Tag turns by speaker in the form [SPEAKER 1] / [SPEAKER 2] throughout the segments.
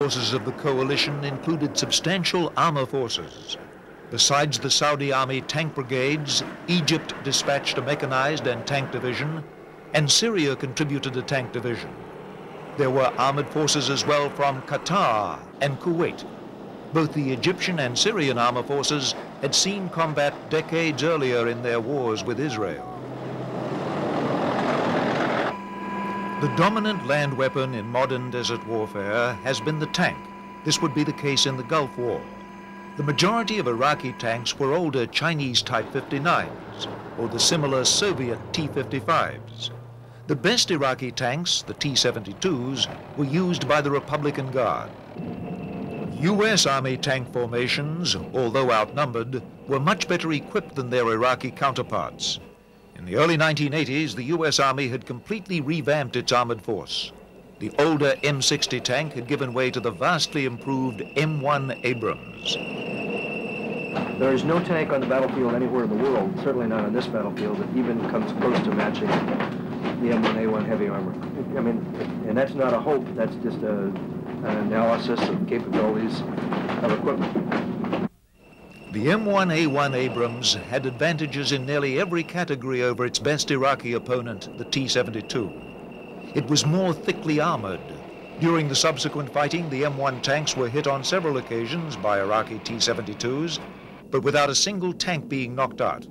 [SPEAKER 1] Forces of the coalition included substantial armor forces. Besides the Saudi Army tank brigades, Egypt dispatched a mechanized and tank division, and Syria contributed a tank division. There were armored forces as well from Qatar and Kuwait. Both the Egyptian and Syrian armor forces had seen combat decades earlier in their wars with Israel. The dominant land weapon in modern desert warfare has been the tank. This would be the case in the Gulf War. The majority of Iraqi tanks were older Chinese Type 59s or the similar Soviet T-55s. The best Iraqi tanks, the T-72s, were used by the Republican Guard. U.S. Army tank formations, although outnumbered, were much better equipped than their Iraqi counterparts. In the early 1980s, the U.S. Army had completely revamped its armored force. The older M60 tank had given way to the vastly improved M1 Abrams.
[SPEAKER 2] There is no tank on the battlefield anywhere in the world, certainly not on this battlefield, that even comes close to matching the M1A1 heavy armor. I mean, and that's not a hope, that's just an analysis of capabilities of equipment.
[SPEAKER 1] The M1A1 Abrams had advantages in nearly every category over its best Iraqi opponent, the T-72. It was more thickly armored. During the subsequent fighting, the M1 tanks were hit on several occasions by Iraqi T-72s, but without a single tank being knocked out.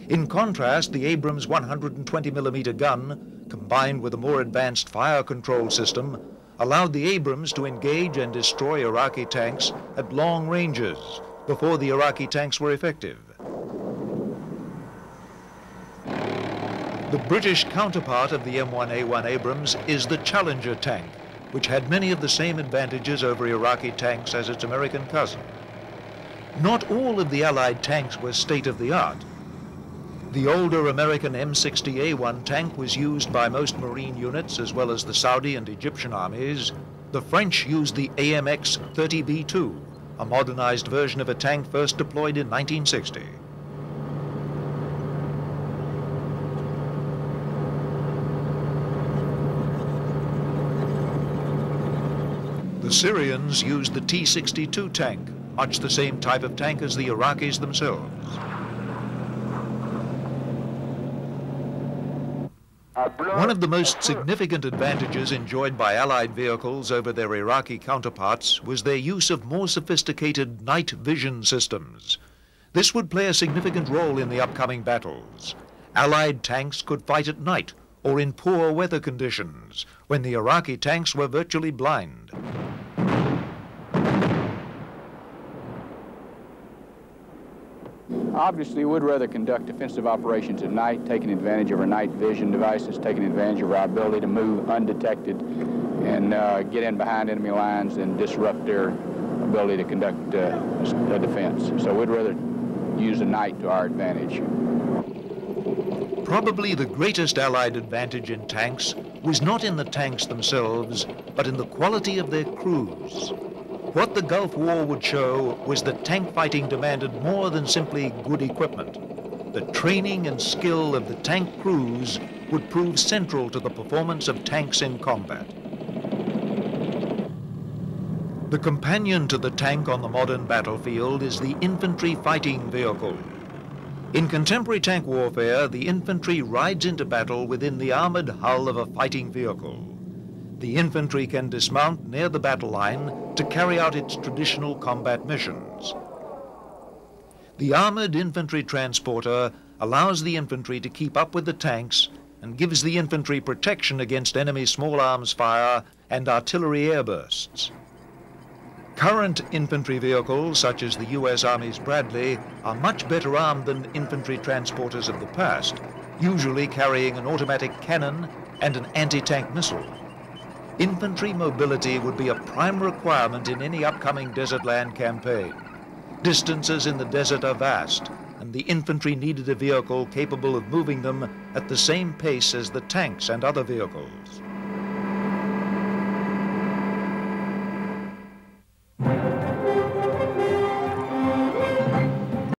[SPEAKER 1] In contrast, the Abrams 120mm gun, combined with a more advanced fire control system, allowed the Abrams to engage and destroy Iraqi tanks at long ranges before the Iraqi tanks were effective. The British counterpart of the M1A1 Abrams is the Challenger tank, which had many of the same advantages over Iraqi tanks as its American cousin. Not all of the Allied tanks were state-of-the-art. The older American M60A1 tank was used by most Marine units as well as the Saudi and Egyptian armies. The French used the AMX-30B2, a modernized version of a tank first deployed in 1960. The Syrians used the T-62 tank, much the same type of tank as the Iraqis themselves. One of the most significant advantages enjoyed by Allied vehicles over their Iraqi counterparts was their use of more sophisticated night vision systems. This would play a significant role in the upcoming battles. Allied tanks could fight at night or in poor weather conditions, when the Iraqi tanks were virtually blind.
[SPEAKER 3] Obviously, we'd rather conduct defensive operations at night, taking advantage of our night vision devices, taking advantage of our ability to move undetected and get in behind enemy lines and disrupt their ability to conduct a defense. So we'd rather use the night to our advantage.
[SPEAKER 1] Probably the greatest Allied advantage in tanks was not in the tanks themselves, but in the quality of their crews. What the Gulf War would show was that tank fighting demanded more than simply good equipment. The training and skill of the tank crews would prove central to the performance of tanks in combat. The companion to the tank on the modern battlefield is the infantry fighting vehicle. In contemporary tank warfare, the infantry rides into battle within the armored hull of a fighting vehicle. The infantry can dismount near the battle line to carry out its traditional combat missions. The armored infantry transporter allows the infantry to keep up with the tanks and gives the infantry protection against enemy small arms fire and artillery airbursts. Current infantry vehicles, such as the U.S. Army's Bradley, are much better armed than infantry transporters of the past, usually carrying an automatic cannon and an anti-tank missile. Infantry mobility would be a prime requirement in any upcoming desert land campaign. Distances in the desert are vast, and the infantry needed a vehicle capable of moving them at the same pace as the tanks and other vehicles.